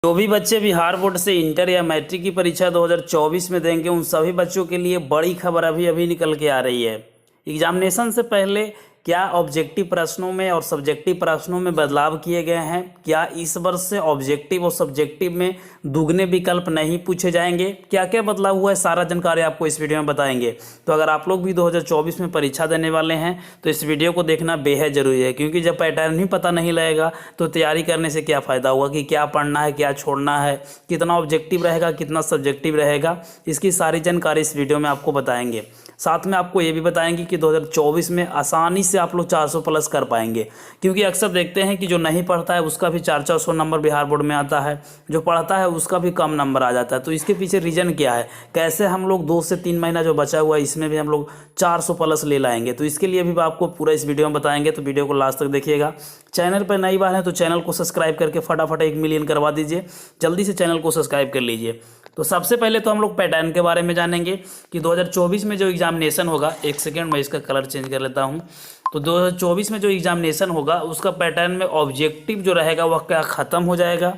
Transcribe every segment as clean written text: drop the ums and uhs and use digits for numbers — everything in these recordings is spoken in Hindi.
जो भी बच्चे बिहार बोर्ड से इंटर या मैट्रिक की परीक्षा 2024 में देंगे उन सभी बच्चों के लिए बड़ी खबर अभी अभी निकल के आ रही है। एग्जामिनेशन से पहले क्या ऑब्जेक्टिव प्रश्नों में और सब्जेक्टिव प्रश्नों में बदलाव किए गए हैं? क्या इस वर्ष से ऑब्जेक्टिव और सब्जेक्टिव में दुगने विकल्प नहीं पूछे जाएंगे? क्या क्या बदलाव हुआ है, सारा जानकारी आपको इस वीडियो में बताएंगे। तो अगर आप लोग भी 2024 में परीक्षा देने वाले हैं तो इस वीडियो को देखना बेहद ज़रूरी है, क्योंकि जब पैटर्न ही पता नहीं लगेगा तो तैयारी करने से क्या फ़ायदा हुआ कि क्या पढ़ना है, क्या छोड़ना है, कितना ऑब्जेक्टिव रहेगा, कितना सब्जेक्टिव रहेगा। इसकी सारी जानकारी इस वीडियो में आपको बताएंगे। साथ में आपको ये भी बताएंगे कि 2024 में आसानी से आप लोग 400 प्लस कर पाएंगे, क्योंकि अक्सर देखते हैं कि जो नहीं पढ़ता है उसका भी 400 नंबर बिहार बोर्ड में आता है, जो पढ़ता है उसका भी कम नंबर आ जाता है। तो इसके पीछे रीज़न क्या है, कैसे हम लोग 2 से 3 महीना जो बचा हुआ है इसमें भी हम लोग 400 प्लस ले लाएंगे। तो इसके लिए भी आपको पूरा इस वीडियो में बताएंगे, तो वीडियो को लास्ट तक देखिएगा। चैनल पर नई बार है तो चैनल को सब्सक्राइब करके फटाफट 1 मिलियन करवा दीजिए, जल्दी से चैनल को सब्सक्राइब कर लीजिए। तो सबसे पहले तो हम लोग पैटर्न के बारे में जानेंगे कि 2024 में जो एग्जामिनेशन होगा, एक सेकेंड मैं इसका कलर चेंज कर लेता हूँ। तो 2024 में जो एग्जामिनेशन होगा उसका पैटर्न में ऑब्जेक्टिव जो रहेगा वह क्या ख़त्म हो जाएगा।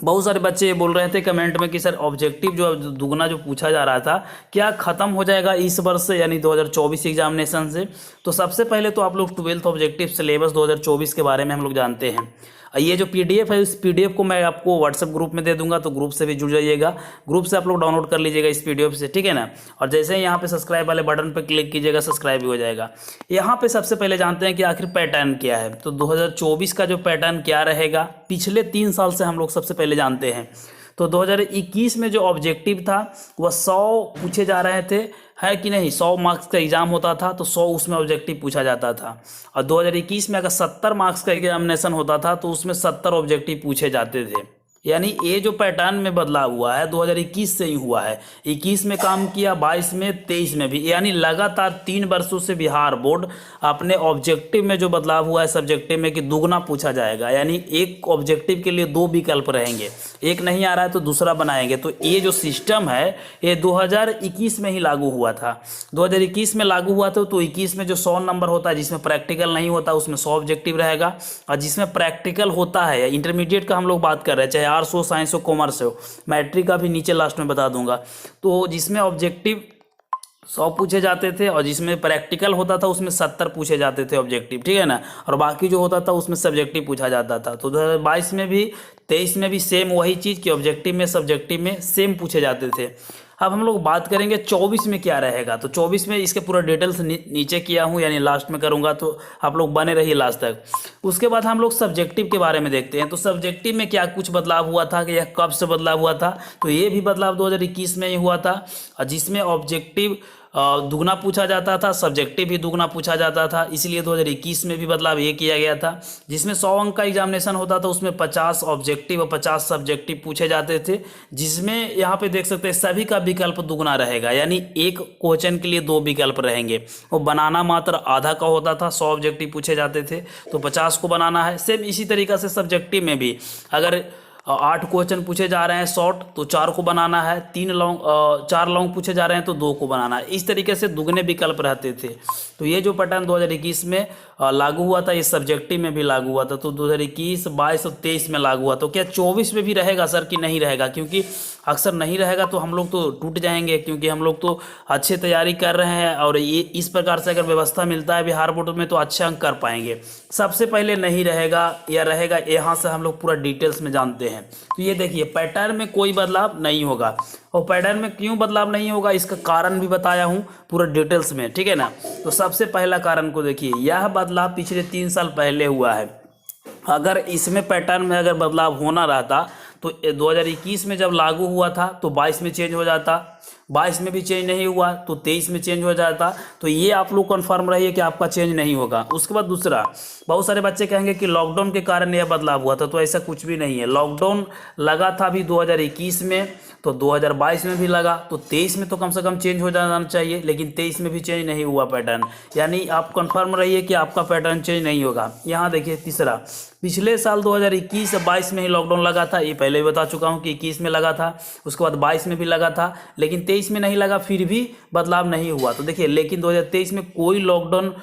बहुत सारे बच्चे ये बोल रहे थे कमेंट में कि सर ऑब्जेक्टिव जो दुगना जो पूछा जा रहा था क्या ख़त्म हो जाएगा इस वर्ष से, यानी 2024 एग्जामिनेशन से। तो सबसे पहले तो आप लोग 12th ऑब्जेक्टिव सिलेबस 2024 के बारे में हम लोग जानते हैं। ये जो पीडीएफ है उस पीडीएफ को मैं आपको व्हाट्सएप ग्रुप में दे दूंगा, तो ग्रुप से भी जुड़ जाइएगा। ग्रुप से आप लोग डाउनलोड कर लीजिएगा इस पीडीएफ से, ठीक है ना। और जैसे ही यहाँ पे सब्सक्राइब वाले बटन पर क्लिक कीजिएगा, सब्सक्राइब भी हो जाएगा। यहाँ पे सबसे पहले जानते हैं कि आखिर पैटर्न क्या है। तो 2024 का जो पैटर्न क्या रहेगा, पिछले 3 साल से हम लोग सबसे पहले जानते हैं। तो 2021 में जो ऑब्जेक्टिव था वह 100 पूछे जा रहे थे, है कि नहीं। 100 मार्क्स का एग्जाम होता था तो 100 उसमें ऑब्जेक्टिव पूछा जाता था। और 2021 में अगर 70 मार्क्स का एग्जामिनेशन होता था तो उसमें 70 ऑब्जेक्टिव पूछे जाते थे। यानी ये जो पैटर्न में बदलाव हुआ है 2021 से ही हुआ है। 21 में काम किया, 22 में, 23 में भी, यानी लगातार 3 वर्षों से बिहार बोर्ड अपने ऑब्जेक्टिव में जो बदलाव हुआ है सब्जेक्टिव में कि दुगना पूछा जाएगा। यानी एक ऑब्जेक्टिव के लिए 2 विकल्प रहेंगे, एक नहीं आ रहा है तो दूसरा बनाएंगे। तो ये जो सिस्टम है ये 2021 में ही लागू हुआ था। 2021 में लागू हुआ था तो 21 में जो 100 नंबर होता है जिसमें प्रैक्टिकल नहीं होता उसमें 100 ऑब्जेक्टिव रहेगा, और जिसमें प्रैक्टिकल होता है, इंटरमीडिएट का हम लोग बात कर रहे हैं, चाहे आर्ट्स हो, साइंस हो, कॉमर्स हो, मैट्रिक का भी नीचे लास्ट में बता दूंगा, तो जिसमें ऑब्जेक्टिव 100 पूछे जाते थे और जिसमें प्रैक्टिकल होता था उसमें 70 पूछे जाते थे ऑब्जेक्टिव, ठीक है ना। और बाकी जो होता था उसमें सब्जेक्टिव पूछा जाता था। तो 2022 में भी, 23 में भी सेम वही चीज़ कि ऑब्जेक्टिव में सब्जेक्टिव में सेम पूछे जाते थे। अब हम लोग बात करेंगे 24 में क्या रहेगा। तो 24 में इसके पूरा डिटेल्स नीचे किया हूँ, यानी लास्ट में करूँगा, तो आप लोग बने रहिए लास्ट तक। उसके बाद हम लोग सब्जेक्टिव के बारे में देखते हैं। तो सब्जेक्टिव में क्या कुछ बदलाव हुआ था कि यह कब से बदलाव हुआ था। तो ये भी बदलाव 2021 में ही हुआ था, और जिसमें ऑब्जेक्टिव दुगना पूछा जाता था, सब्जेक्टिव भी दुगना पूछा जाता था। इसलिए 2021 में भी बदलाव ये किया गया था। जिसमें 100 अंक का एग्जामिनेशन होता था उसमें 50 ऑब्जेक्टिव और 50 सब्जेक्टिव पूछे जाते थे, जिसमें यहाँ पे देख सकते हैं सभी का विकल्प दुगना रहेगा। यानी एक क्वेश्चन के लिए 2 विकल्प रहेंगे। वो बनाना मात्र आधा का होता था, 100 ऑब्जेक्टिव पूछे जाते थे तो 50 को बनाना है। सेम इसी तरीक़ा से सब्जेक्टिव में भी अगर 8 क्वेश्चन पूछे जा रहे हैं शॉर्ट तो 4 को बनाना है, 4 लॉन्ग पूछे जा रहे हैं तो 2 को बनाना है। इस तरीके से दुगने विकल्प रहते थे। तो ये जो पैटर्न 2021 में लागू हुआ था ये सब्जेक्टिव में भी लागू हुआ था। तो 2021, 22 और 23 में लागू हुआ। तो क्या 24 में भी रहेगा सर कि नहीं रहेगा? क्योंकि अक्सर नहीं रहेगा तो हम लोग तो टूट जाएंगे, क्योंकि हम लोग तो अच्छे तैयारी कर रहे हैं और ये इस प्रकार से अगर व्यवस्था मिलता है बिहार बोर्ड में तो अच्छे अंक कर पाएंगे। सबसे पहले नहीं रहेगा या रहेगा, यहाँ से हम लोग पूरा डिटेल्स में जानते हैं। तो ये देखिए पैटर्न में कोई बदलाव नहीं होगा। और पैटर्न में क्यों बदलाव नहीं होगा इसका कारण भी बताया हूँ पूरा डिटेल्स में, ठीक है ना। तो सबसे पहला कारण को देखिए, यह बदलाव पिछले 3 साल पहले हुआ है। अगर इसमें पैटर्न में अगर बदलाव होना रहता तो 2021 में जब लागू हुआ था तो 22 में चेंज हो जाता, 22 में भी चेंज नहीं हुआ तो 23 में चेंज हो जाता। तो ये आप लोग कन्फर्म रहिए कि आपका चेंज नहीं होगा। उसके बाद दूसरा, बहुत सारे बच्चे कहेंगे कि लॉकडाउन के कारण यह बदलाव हुआ था, तो ऐसा कुछ भी नहीं है। लॉकडाउन लगा था भी 2021 में, तो 2022 में भी लगा, तो 23 में तो कम से कम चेंज हो जाना चाहिए, लेकिन 23 में भी चेंज नहीं हुआ पैटर्न। यानी आप कंफर्म रहिए कि आपका पैटर्न चेंज नहीं होगा। यहाँ देखिए तीसरा, पिछले साल 2021 से 22 में ही लॉकडाउन लगा था, ये पहले ही बता चुका हूँ कि 21 में लगा था, उसके बाद 22 में भी लगा था, लेकिन लेकिन 23 में नहीं लगा, फिर भी बदलाव नहीं हुआ। तो देखिए, लेकिन 2023 में कोई लॉकडाउन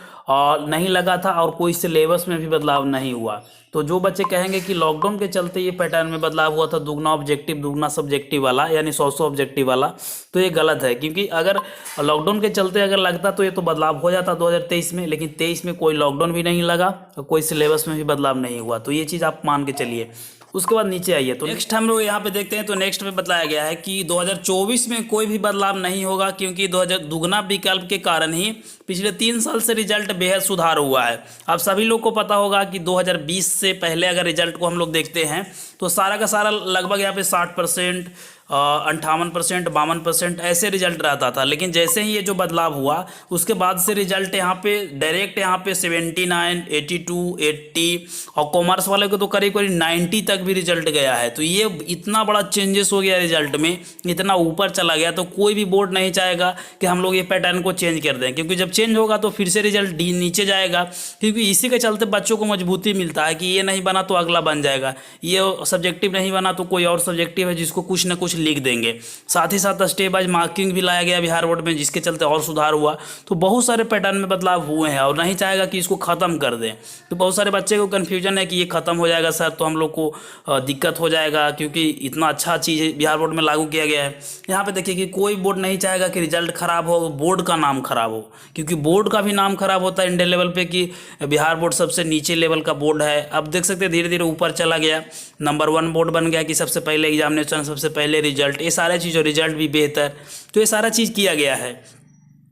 नहीं लगा था और कोई सिलेबस में भी बदलाव नहीं हुआ। तो जो बच्चे कहेंगे कि लॉकडाउन के चलते ये पैटर्न में बदलाव हुआ था, दुगना ऑब्जेक्टिव दुगना सब्जेक्टिव वाला, यानी 100 ऑब्जेक्टिव वाला, तो ये गलत है। क्योंकि अगर लॉकडाउन के चलते अगर लगता तो ये तो बदलाव हो जाता 2023 में, लेकिन 23 में कोई लॉकडाउन भी नहीं लगा और कोई सिलेबस में भी बदलाव नहीं हुआ। तो ये चीज़ आप मान के चलिए। उसके बाद नीचे आइए तो नेक्स्ट हम लोग यहाँ पे देखते हैं। तो नेक्स्ट में बताया गया है कि 2024 में कोई भी बदलाव नहीं होगा, क्योंकि 2000 दुगना विकल्प के कारण ही पिछले 3 साल से रिजल्ट बेहद सुधार हुआ है। अब सभी लोग को पता होगा कि 2020 से पहले अगर रिजल्ट को हम लोग देखते हैं तो सारा का सारा लगभग यहाँ पे 60%, 58%, 52% ऐसे रिजल्ट रहता था। लेकिन जैसे ही ये जो बदलाव हुआ उसके बाद से रिजल्ट यहाँ पे डायरेक्ट यहाँ पे 79, 82, 80 और कॉमर्स वाले को तो करीब करीब 90 तक भी रिजल्ट गया है। तो ये इतना बड़ा चेंजेस हो गया रिजल्ट में, इतना ऊपर चला गया। तो कोई भी बोर्ड नहीं चाहेगा कि हम लोग ये पैटर्न को चेंज कर दें, क्योंकि जब चेंज होगा तो फिर से रिजल्ट नीचे जाएगा। क्योंकि इसी के चलते बच्चों को मजबूती मिलता है कि ये नहीं बना तो अगला बन जाएगा, ये सब्जेक्टिव नहीं बना तो कोई और सब्जेक्टिव है जिसको कुछ ना कुछ लिख देंगे। साथ ही साथ स्टेप वाइज मार्किंग भी लाया गया बिहार बोर्ड में, जिसके चलते और सुधार हुआ। तो बहुत सारे पैटर्न में बदलाव हुए हैं और नहीं चाहेगा कि इसको ख़त्म कर दें। तो बहुत सारे बच्चे को कन्फ्यूजन है कि ये ख़त्म हो जाएगा सर तो हम लोग को दिक्कत हो जाएगा, क्योंकि इतना अच्छा चीज़ बिहार बोर्ड में लागू किया गया है। यहाँ पे देखिए कि कोई बोर्ड नहीं चाहेगा कि रिजल्ट खराब हो, बोर्ड का नाम खराब हो, क्योंकि बोर्ड का भी नाम खराब होता है इंडिया लेवल पे कि बिहार बोर्ड सबसे नीचे लेवल का बोर्ड है। अब देख सकते हैं धीरे धीरे ऊपर चला गया, नंबर 1 बोर्ड बन गया कि सबसे पहले एग्जामिनेशन, सबसे पहले रिजल्ट, ये सारे चीज़, रिजल्ट भी बेहतर। तो ये सारा चीज़ किया गया है।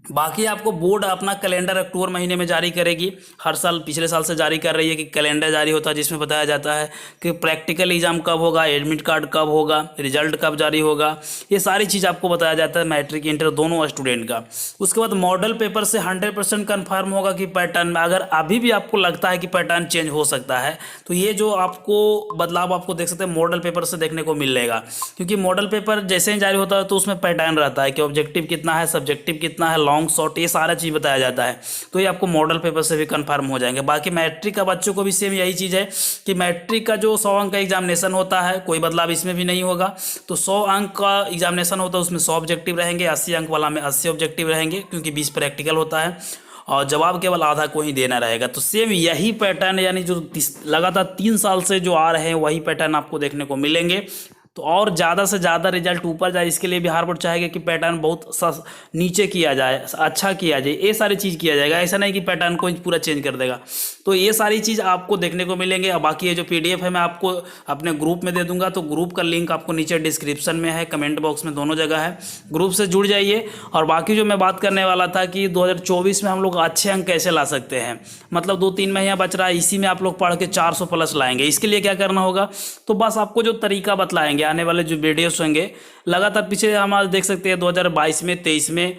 बाकी आपको बोर्ड अपना कैलेंडर अक्टूबर महीने में जारी करेगी। हर साल पिछले साल से जारी कर रही है कि कैलेंडर जारी होता है जिसमें बताया जाता है कि प्रैक्टिकल एग्जाम कब होगा, एडमिट कार्ड कब होगा, रिजल्ट कब जारी होगा, ये सारी चीज़ आपको बताया जाता है मैट्रिक इंटर दोनों स्टूडेंट का। उसके बाद मॉडल पेपर से 100% कन्फर्म होगा कि पैटर्न में अगर अभी भी आपको लगता है कि पैटर्न चेंज हो सकता है तो ये जो आपको बदलाव आपको देख सकते हैं मॉडल पेपर से देखने को मिलेगा। क्योंकि मॉडल पेपर जैसे ही जारी होता है तो उसमें पैटर्न रहता है कि ऑब्जेक्टिव कितना है, सब्जेक्टिव कितना है, लॉन्ग शॉर्ट, ये सारा चीज़ बताया जाता है। तो ये आपको मॉडल पेपर से भी कंफर्म हो जाएंगे। बाकी मैट्रिक का बच्चों को भी सेम यही चीज़ है कि मैट्रिक का जो 100 अंक का एग्जामिनेशन होता है कोई बदलाव इसमें भी नहीं होगा। तो 100 अंक का एग्जामिनेशन होता है उसमें 100 ऑब्जेक्टिव रहेंगे, 80 अंक वाला में 80 ऑब्जेक्टिव रहेंगे, क्योंकि 20 प्रैक्टिकल होता है और जवाब केवल आधा को ही देना रहेगा। तो सेम यही पैटर्न यानी जो लगातार 3 साल से जो आ रहे हैं वही पैटर्न आपको देखने को मिलेंगे। तो और ज़्यादा से ज़्यादा रिजल्ट ऊपर जाए इसके लिए बिहार बोर्ड चाहेगा कि पैटर्न बहुत नीचे किया जाए, अच्छा किया जाए, ये सारी चीज़ किया जाएगा। ऐसा नहीं कि पैटर्न को पूरा चेंज कर देगा। तो ये सारी चीज़ आपको देखने को मिलेंगे। और बाकी ये जो PDF है मैं आपको अपने ग्रुप में दे दूंगा, तो ग्रुप का लिंक आपको नीचे डिस्क्रिप्शन में है, कमेंट बॉक्स में, दोनों जगह है। ग्रुप से जुड़ जाइए। और बाकी जो मैं बात करने वाला था कि 2024 में हम लोग अच्छे अंक कैसे ला सकते हैं, मतलब 2-3 महीना बच रहा है, इसी में आप लोग पढ़ के 400 प्लस लाएंगे। इसके लिए क्या करना होगा, तो बस आपको जो तरीका बतलाएंगे, आने वाले जो वीडियोस होंगे लगातार, पीछे हम आज देख सकते हैं 2022 में, 23 में,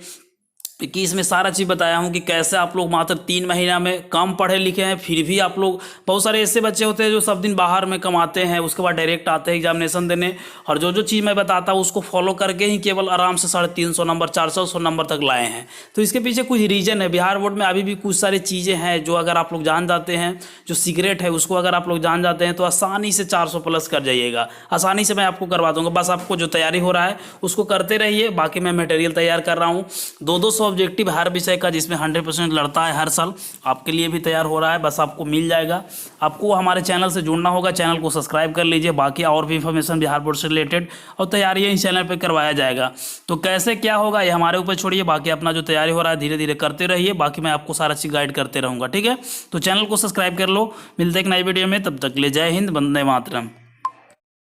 21 में सारा चीज़ बताया हूँ कि कैसे आप लोग मात्र 3 महीना में कम पढ़े लिखे हैं, फिर भी आप लोग, बहुत सारे ऐसे बच्चे होते हैं जो सब दिन बाहर में कमाते हैं, उसके बाद डायरेक्ट आते हैं एग्जामिनेशन देने, और जो जो चीज़ मैं बताता हूँ उसको फॉलो करके ही केवल आराम से 350 नंबर, 400 नंबर तक लाए हैं। तो इसके पीछे कुछ रीज़न है। बिहार बोर्ड में अभी भी कुछ सारी चीज़ें हैं जो अगर आप लोग जान जाते हैं, जो सीक्रेट है उसको अगर आप लोग जान जाते हैं तो आसानी से 400 प्लस कर जाइएगा। आसानी से मैं आपको करवा दूँगा। बस आपको जो तैयारी हो रहा है उसको करते रहिए। बाकी मैं मटेरियल तैयार कर रहा हूँ 200 ऑब्जेक्टिव हर विषय का, जिसमें 100% लड़ता है हर साल, आपके लिए भी तैयार हो रहा है। बस आपको मिल जाएगा। आपको हमारे चैनल से जुड़ना होगा, चैनल को सब्सक्राइब कर लीजिए। बाकी और भी इन्फॉर्मेशन बिहार बोर्ड से रिलेटेड और तैयारियाँ इस चैनल पर करवाया जाएगा। तो कैसे क्या होगा ये हमारे ऊपर छोड़िए। बाकी अपना जो तैयारी हो रहा है धीरे धीरे करते रहिए। बाकी मैं आपको सारा चीज़ गाइड करते रहूँगा, ठीक है। तो चैनल को सब्सक्राइब कर लो। मिलते एक नई वीडियो में, तब तक ले जय हिंद, वंदे मातरम।